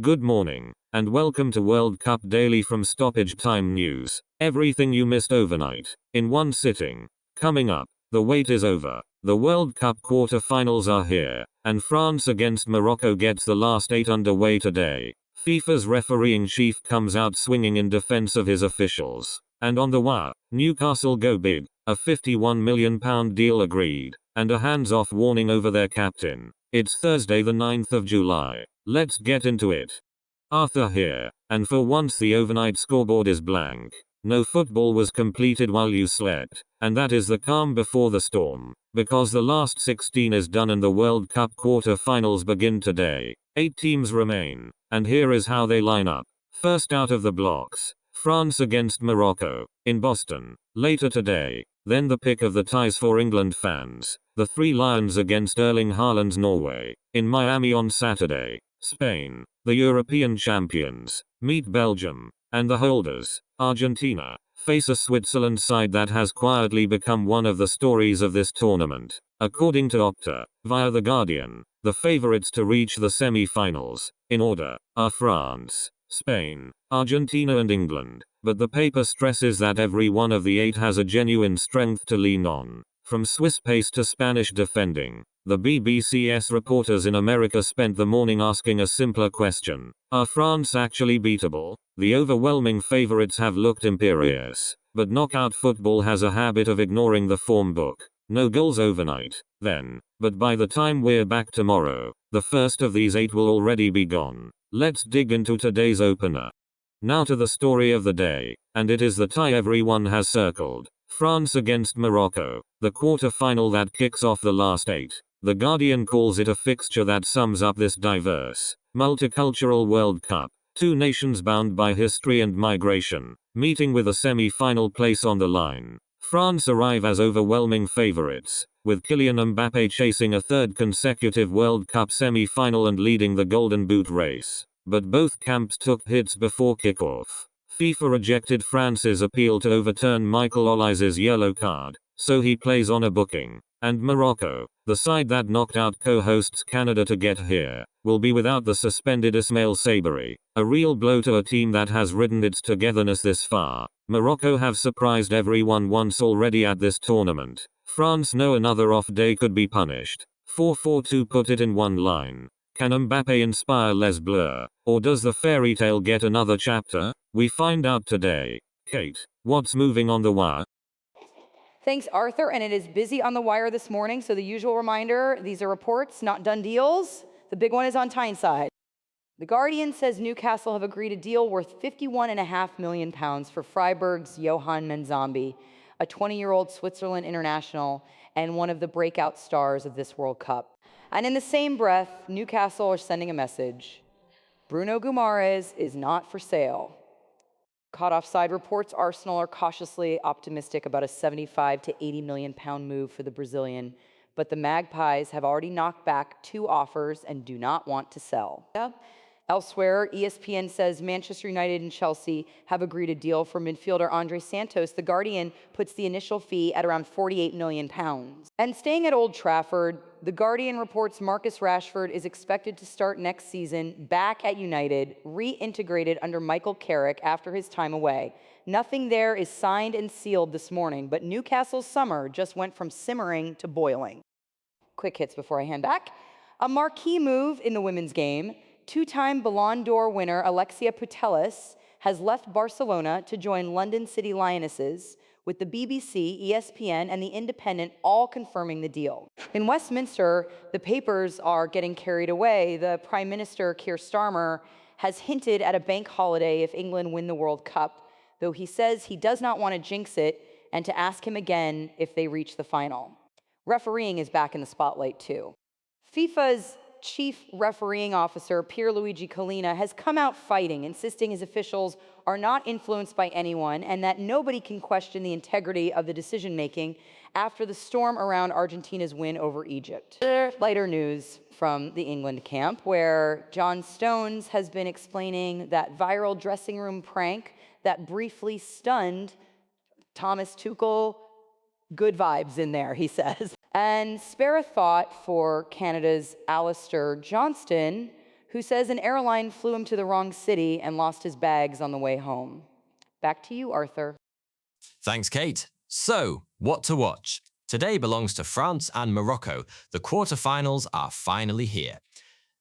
Good morning, and welcome to World Cup Daily from Stoppage Time News. Everything you missed overnight, in one sitting. Coming up, the wait is over. The World Cup quarter-finals are here, and France against Morocco gets the last 8 underway today. FIFA's refereeing chief comes out swinging in defense of his officials. And on the wire, Newcastle go big, a £51 million deal agreed, and a hands-off warning over their captain. It's Thursday the 9th of July. Let's get into it. Arthur here, and for once the overnight scoreboard is blank. No football was completed while you slept, and that is the calm before the storm, because the last 16 is done and the World Cup quarter-finals begin today. 8 teams remain, and here is how they line up. First out of the blocks, France against Morocco, in Boston, later today. Then the pick of the ties for England fans, the Three Lions against Erling Haaland's Norway, in Miami on Saturday. Spain, the European champions, meet Belgium, and the holders, Argentina, face a Switzerland side that has quietly become one of the stories of this tournament. According to Opta, via The Guardian, the favorites to reach the semi-finals, in order, are France, Spain, Argentina and England, but the paper stresses that every one of the 8 has a genuine strength to lean on. From Swiss pace to Spanish defending, the BBC's reporters in America spent the morning asking a simpler question. Are France actually beatable? The overwhelming favorites have looked imperious, but knockout football has a habit of ignoring the form book. No goals overnight, then, but by the time we're back tomorrow, the first of these 8 will already be gone. Let's dig into today's opener. Now to the story of the day, and it is the tie everyone has circled. France against Morocco, the quarter-final that kicks off the last 8. The Guardian calls it a fixture that sums up this diverse, multicultural World Cup. 2 nations bound by history and migration, meeting with a semi-final place on the line. France arrive as overwhelming favorites, with Kylian Mbappe chasing a 3rd consecutive World Cup semi-final and leading the Golden Boot race. But both camps took hits before kickoff. FIFA rejected France's appeal to overturn Michael Olise's yellow card, so he plays on a booking. And Morocco, the side that knocked out co-hosts Canada to get here, will be without the suspended Ismail Sabri, a real blow to a team that has ridden its togetherness this far. Morocco have surprised everyone once already at this tournament. France know another off day could be punished. FourFourTwo put it in one line. Can Mbappe inspire Les Bleus, or does the fairy tale get another chapter? We find out today. Kate, what's moving on the wire? Thanks, Arthur, and it is busy on the wire this morning, so the usual reminder, these are reports, not done deals. The big one is on Tyneside. The Guardian says Newcastle have agreed a deal worth £51.5 million for Freiburg's Johan Manzambi, a 20-year-old Switzerland international and one of the breakout stars of this World Cup. And in the same breath, Newcastle are sending a message. Bruno Guimaraes is not for sale. CaughtOffside reports Arsenal are cautiously optimistic about a £75 to £80 million move for the Brazilian, but the Magpies have already knocked back 2 offers and do not want to sell. Elsewhere, ESPN says Manchester United and Chelsea have agreed a deal for midfielder Andrey Santos. The Guardian puts the initial fee at around £48 million. And staying at Old Trafford, The Guardian reports Marcus Rashford is expected to start next season back at United, reintegrated under Michael Carrick after his time away. Nothing there is signed and sealed this morning, but Newcastle's summer just went from simmering to boiling. Quick hits before I hand back. A marquee move in the women's game. 2-time Ballon d'Or winner Alexia Putellas has left Barcelona to join London City Lionesses, with the BBC, ESPN, and The Independent all confirming the deal. In Westminster, the papers are getting carried away. The Prime Minister, Keir Starmer, has hinted at a bank holiday if England win the World Cup, though he says he does not want to jinx it and to ask him again if they reach the final. Refereeing is back in the spotlight too. FIFA's chief refereeing officer, Pierluigi Collina, has come out fighting, insisting his officials are not influenced by anyone and that nobody can question the integrity of the decision-making after the storm around Argentina's win over Egypt. Lighter news from the England camp, where John Stones has been explaining that viral dressing room prank that briefly stunned Thomas Tuchel. Good vibes in there, he says. And spare a thought for Canada's Alistair Johnston, who says an airline flew him to the wrong city and lost his bags on the way home. Back to you, Arthur. Thanks, Kate. So, what to watch? Today belongs to France and Morocco. The quarterfinals are finally here.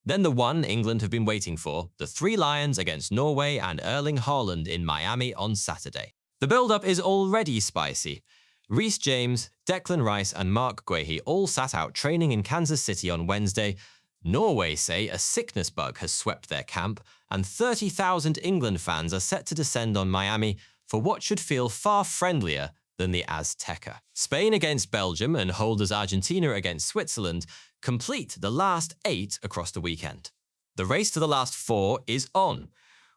Then the one England have been waiting for, the Three Lions against Norway and Erling Haaland in Miami on Saturday. The build-up is already spicy. Reece James, Declan Rice and Mark Guehi all sat out training in Kansas City on Wednesday. Norway say a sickness bug has swept their camp, and 30,000 England fans are set to descend on Miami for what should feel far friendlier than the Azteca. Spain against Belgium and holders Argentina against Switzerland complete the last 8 across the weekend. The race to the last 4 is on.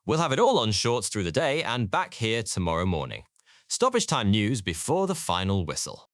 We'll have it all on shorts through the day and back here tomorrow morning. Stoppage time news before the final whistle.